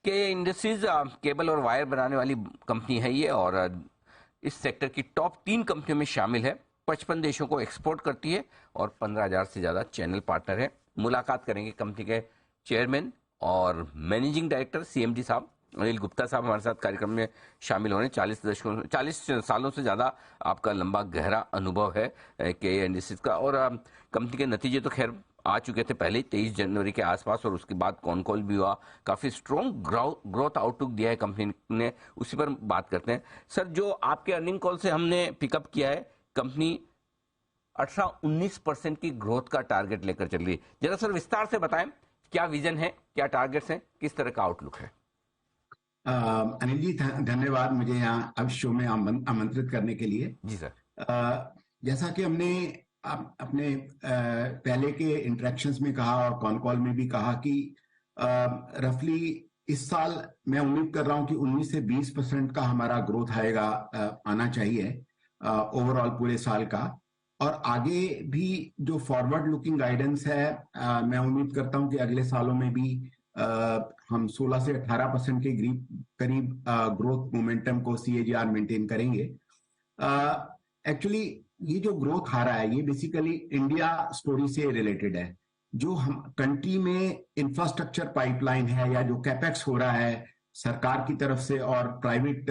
के industries cable और wire बनाने वाली कंपनी है ये, और इस सेक्टर की टॉप 3 कंपनियों में शामिल है। 55 देशों को एक्सपोर्ट करती है और 15,000 से ज़्यादा चैनल पार्टनर है। मुलाकात करेंगे कंपनी के चेयरमैन और मैनेजिंग डायरेक्टर सीएमडी साहब अनिल गुप्ता साहब हमारे साथ कार्यक्रम में शामिल होने। 40 सालों से ज़्यादा आपका लंबा गहरा अनुभव है के इंडस्ट्रीज का, और कंपनी के नतीजे तो खैर आ चुके थे पहले 23 जनवरी के आसपास, और उसके बाद कॉन कॉल भी हुआ। काफ़ी स्ट्रॉन्ग ग्रोथ आउटलुक दिया है कंपनी ने, उसी पर बात करते हैं। सर, जो आपके अर्निंग कॉल से हमने पिकअप किया है, कंपनी 18-19% की ग्रोथ का टारगेट लेकर चल रही है। जरा सर विस्तार से बताएं, क्या विजन है, क्या टारगेट्स हैं, किस तरह का आउटलुक है? अनिल जी, धन्यवाद मुझे यहाँ अब शो में आमंत्रित करने के लिए। जी सर। जैसा कि हमने अपने पहले के इंटरेक्शंस में कहा और कॉन कॉल में भी कहा कि रफली इस साल मैं उम्मीद कर रहा हूं कि 19 से 20% का हमारा ग्रोथ आएगा, आना चाहिए ओवरऑल पूरे साल का। और आगे भी जो फॉरवर्ड लुकिंग गाइडेंस है, मैं उम्मीद करता हूं कि अगले सालों में भी हम 16 से 18% के करीब ग्रोथ मोमेंटम को CAGR मेंटेन करेंगे। एक्चुअली ये जो ग्रोथ आ रहा है ये बेसिकली इंडिया स्टोरी से रिलेटेड है। जो हम कंट्री में इंफ्रास्ट्रक्चर पाइपलाइन है या जो कैपेक्स हो रहा है सरकार की तरफ से, और प्राइवेट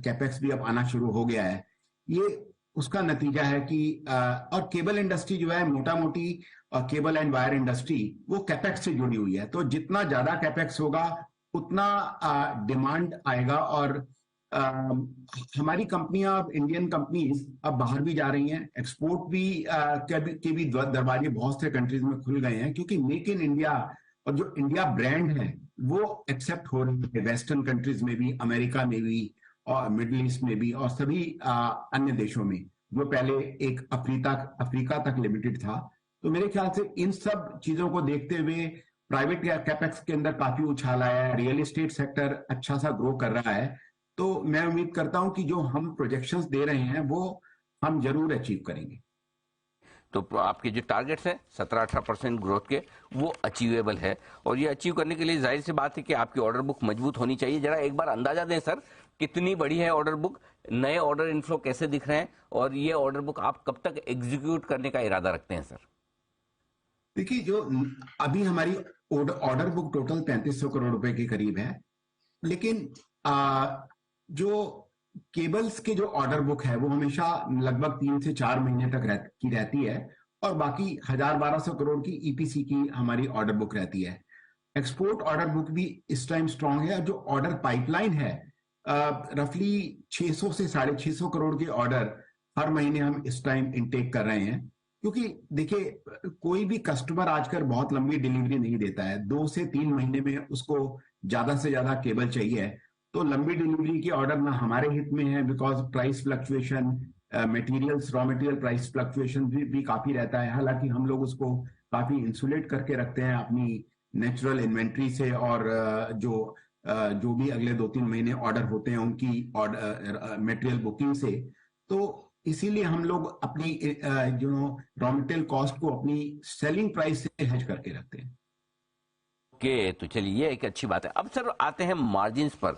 कैपेक्स भी अब आना शुरू हो गया है, ये उसका नतीजा है कि और केबल इंडस्ट्री जो है मोटा मोटी केबल एंड वायर इंडस्ट्री वो कैपेक्स से जुड़ी हुई है। तो जितना ज्यादा कैपेक्स होगा उतना डिमांड आएगा, और हमारी कंपनियां, अब इंडियन कंपनीज अब बाहर भी जा रही हैं। एक्सपोर्ट भी के भी दरवाजे बहुत से कंट्रीज में खुल गए हैं, क्योंकि मेक इन इंडिया और जो इंडिया ब्रांड है वो एक्सेप्ट हो रही है वेस्टर्न कंट्रीज में भी, अमेरिका में भी, और मिडिल ईस्ट में भी, और सभी अन्य देशों में, जो पहले एक अफ्रीका तक लिमिटेड था। तो मेरे ख्याल से इन सब चीजों को देखते हुए प्राइवेट कैपेक्स के अंदर काफी उछाल आया है, रियल एस्टेट सेक्टर अच्छा सा ग्रो कर रहा है। तो मैं उम्मीद करता हूं कि जो हम प्रोजेक्शंस दे रहे हैं वो हम जरूर अचीव करेंगे। तो आपके जो टारगेट्स हैं 17-18% ग्रोथ के, वो अचीवेबल है, और ये अचीव करने के लिए जाहिर सी बात है कि आपकी ऑर्डर बुक मजबूत होनी चाहिए। जरा एक बार अंदाजा दें सर, कितनी बड़ी है ऑर्डर बुक, नए ऑर्डर इनफ्लो कैसे दिख रहे हैं, और ये ऑर्डर बुक आप कब तक एग्जीक्यूट करने का इरादा रखते हैं सर? देखिए, जो अभी हमारी ऑर्डर बुक टोटल 3500 करोड़ रुपए के करीब है, लेकिन जो केबल्स के जो ऑर्डर बुक है वो हमेशा लगभग 3 से 4 महीने तक रहती है, और बाकी 1000-1200 करोड़ की EPC की हमारी ऑर्डर बुक रहती है। एक्सपोर्ट ऑर्डर बुक भी इस टाइम स्ट्रांग है। जो ऑर्डर पाइपलाइन है, रफली 600 से 650 करोड़ के ऑर्डर हर महीने हम इस टाइम इनटेक कर रहे हैं। क्योंकि देखिए, कोई भी कस्टमर आजकल बहुत लंबी डिलीवरी नहीं देता है, 2 से 3 महीने में उसको ज्यादा से ज्यादा केबल चाहिए। तो लंबी डिलीवरी की ऑर्डर ना हमारे हित में है, because price fluctuation, raw material price fluctuation भी काफी रहता है। हालांकि हम लोग उसको काफी इंसुलेट करके रखते हैं अपनी नेचुरल इन्वेंट्री से, और जो भी अगले 2-3 महीने ऑर्डर होते हैं उनकी ऑर्डर मटेरियल बुकिंग से। तो इसीलिए हम लोग अपनी जो रॉ मटेरियल कॉस्ट को अपनी सेलिंग प्राइस से हेज करके रखते हैं। ओके, तो चलिए ये एक अच्छी बात है। अब सर आते हैं मार्जिन्स पर।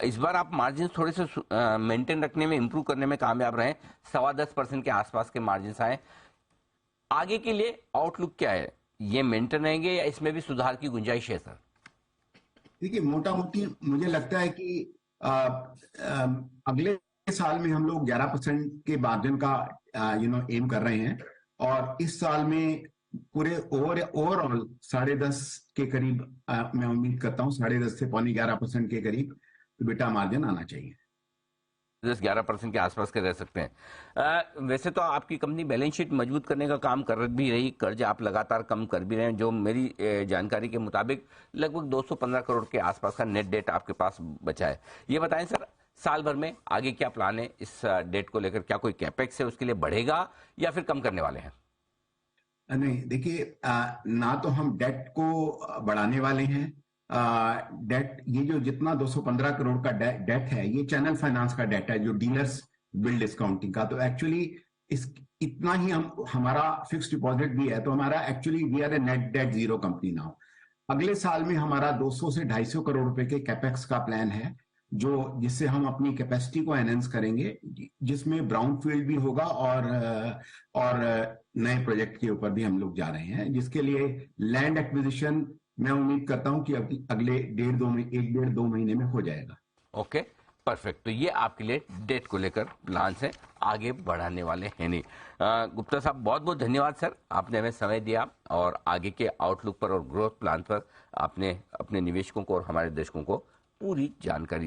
इस बार आप मार्जिन थोड़े से मेंटेन रखने में, इंप्रूव करने में कामयाब रहे। 10.25% के आसपास के मार्जिन आए। आगे के लिए आउटलुक क्या है? ये मेंटेन रहेंगे या इसमें भी सुधार की गुंजाइश है सर? देखिए, मोटा मोटी मुझे लगता है कि अगले साल में हम लोग 11% के मार्जिन का एम कर रहे हैं, और इस साल में पूरे ओवरऑल 10.5 के करीब मैं उम्मीद करता हूं, 10.5 से 11% के करीब EBITDA मार्जिन आना चाहिए। 10-11% के आसपास के रह सकते हैं। वैसे तो आपकी कंपनी बैलेंस शीट मजबूत करने का काम कर भी रही, कर्ज आप लगातार कम कर भी रहे हैं। जो मेरी जानकारी के मुताबिक लगभग 215 करोड़ के आसपास का नेट डेट आपके पास बचा है। ये बताएं सर, साल भर में आगे क्या प्लान है इस डेट को लेकर? क्या कोई कैपेक्स है उसके लिए बढ़ेगा या फिर कम करने वाले हैं? नहीं, देखिए, ना तो हम डेट को बढ़ाने वाले हैं। डेट, ये जो जितना 215 करोड़ का डेट है, ये चैनल फाइनेंस का डेट है, जो डीलर्स बिल डिस्काउंटिंग का। तो एक्चुअली इस इतना ही हमारा फिक्स डिपॉजिट भी है, तो हमारा actually we are a net debt zero company now. अगले साल में हमारा 200 से 250 करोड़ रुपए के कैपेक्स का प्लान है, जो जिससे हम अपनी कैपेसिटी को एनहेंस करेंगे, जिसमें ब्राउन फील्ड भी होगा और नए प्रोजेक्ट के ऊपर भी हम लोग जा रहे हैं, जिसके लिए लैंड एक्विजिशन मैं उम्मीद करता हूं कि अगले 1.5-2 महीने में हो जाएगा। Okay, perfect. तो ये आपके लिए डेट को लेकर प्लान्स हैं, आगे बढ़ाने वाले हैं नहीं। गुप्ता साहब, बहुत बहुत धन्यवाद सर, आपने हमें समय दिया और आगे के आउटलुक पर और ग्रोथ प्लान पर आपने अपने निवेशकों को और हमारे दर्शकों को पूरी जानकारी